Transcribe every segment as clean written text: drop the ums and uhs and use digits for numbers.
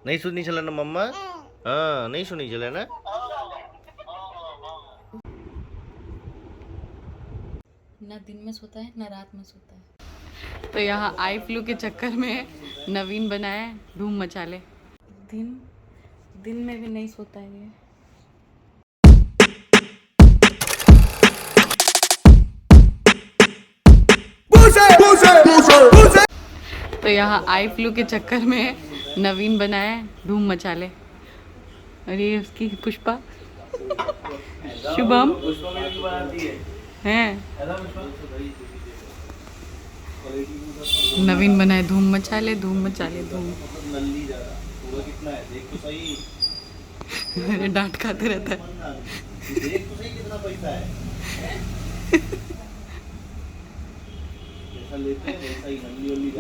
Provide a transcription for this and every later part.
नहीं सुनी चला ना मम्मा। हाँ नहीं सुनी चला ना। ना दिन में सोता है ना रात में सोता है। तो यहाँ आई फ्लू के चक्कर में नवीन बनाए धूम मचा ले। दिन में भी नहीं सोता है ये। तो यहाँ आई फ्लू के चक्कर में नवीन बनाए धूम मचा ले। और ये उसकी पुष्पा शुभम हैं। नवीन बनाए धूम मचा ले धूम मचा ले धूम। अरे डांट खाते रहता है।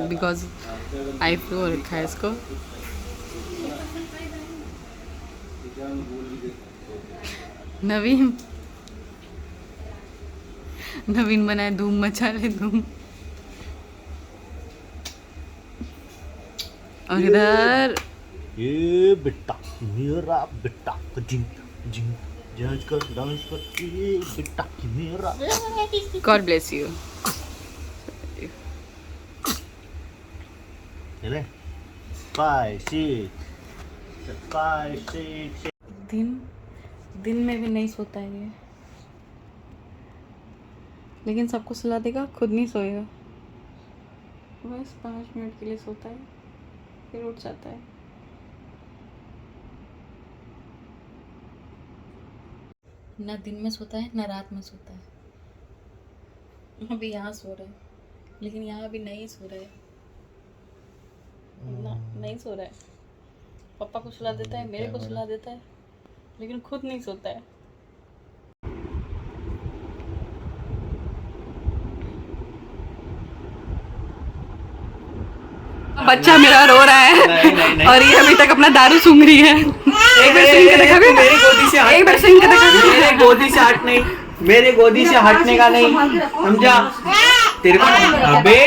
बिकॉज आई फ्लू हो रखा है इसको। नवीन बनाए धूम मचा ले धूम। और इधर ये बेटा मेरा बेटा जिंग जिंग डांस कर ये बेटा मेरा। God bless you. चले 5 6 दिन में भी नहीं सोता है ये। लेकिन सबको सुला देगा, खुद नहीं सोएगा। बस 5 मिनट के लिए सोता है फिर उठ जाता है। ना दिन में सोता है ना रात में सोता है। अभी यहाँ सो रहा है लेकिन यहाँ भी नहीं सो रहा है ना, नहीं सो रहा है। पापा को सुला देता है, मेरे को सुला देता है, लेकिन खुद नहीं सोता है। बच्चा मेरा रो रहा है। नहीं। और ये अभी तक अपना दारू सूंघ रही है। एक बार सूंघ के देखा भी? मेरी गोदी से एक बार सूंघ के देखा भी? मेरे गोदी से हट नहीं, मेरे गोदी से हटने का नहीं, समझा? तेरे को अबे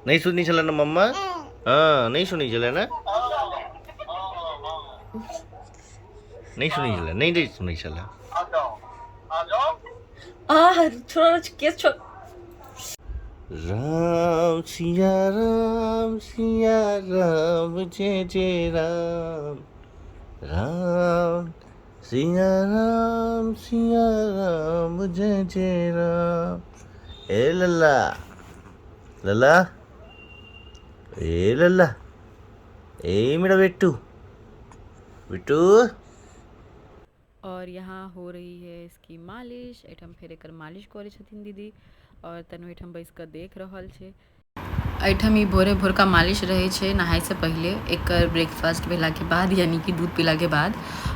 नहीं सुनी चला ना मम्मा। हाँ नहीं सुनी चला ना। नहीं सुनी चला नहीं सुनी चला। छोड़ केस छोड़। राम सिया राम जय जय राम। राम सिया राम जय जय राम। ए लल्ला लल्ला ए लल्ला ए मेरा बेटू बेटू। और यहाँ हो रही है इसकी मालिश। एठम फेर एकर मालिश करे छथिन दीदी और तनु एठम बैस कर देख रहल छे। एठम ही भोरे भोर का मालिश रहे छे नहाय से पहले, एकर ब्रेकफास्ट भेला के बाद यानी कि दूध पीला के बाद।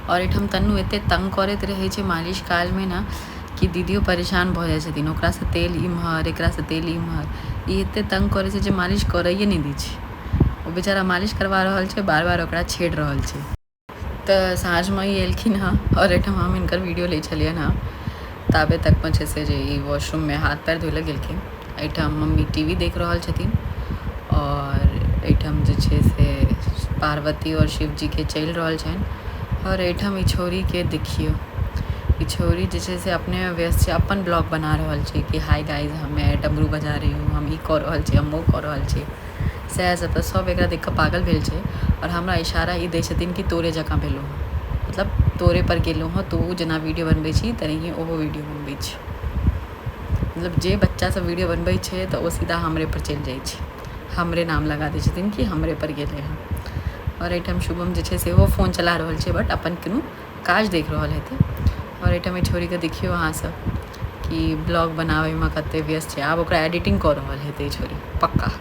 और एठम तनु एते तंग करत रहे छे मालिश काल में ना कि दीदियो परेशान भ जाय छथिन। ओकरा से तेल इम्हर एकरा से तेल इम्हर, ई एते तंग करे छे जे मालिश करैये नहीं दै छे। ओ बेचारा मालिश करवा रहल छे, बार बार ओकरा छेड़ रहल छे। तो साँझ में ही एलखिन हाँ और एठम हम इनकर वीडियो ले चलियन हाँ। ताबे तक पछे से जे वॉशरूम में हाथ पैर धोले गेलखिन। एठम मम्मी टीवी देख रहल छथिन और एठम जे छे से पार्वती और शिव जी के चल रहल छन। और एठम ई छोरी के देखियो, ई छोरी जे छे से अपने में व्यस्त छे, अपन ब्लॉग बना रहल छे कि हाय गाइज मैं डमरू बजा रही हूँ, हम ई कर रहल छे, हम वो कर रहल छे। सएह सब सब एकरा देख कऽ पागल भेल छै। और हमरा इशारा ई दै छथिन कि तोरे जकाँ भेलौ हँ, मतलब तोरे पर गेलौ हँ, तू जेना वीडियो बनबै छी तेनाहिए ओहो वीडियो बनबै छै। मतलब जे बच्चा सब वीडियो बनबै छै तऽ ओ सीधा हमरे पर चलि जाइ छै, हमरे नाम लगा दै छथिन कि हमरे पर गेलै हँ। और एहिठाम शुभम जे छै से ओ फोन चला रहल छै बट अपन कोनो काज देख रहल हेतै। और एहिठाम छोरीके देखियौ अहाँ सब कि ब्लॉग बनाबैमे कतेक व्यस्त छै। आब ओकरा एडिटिंग कऽ रहल हेतै छोरी पक्का।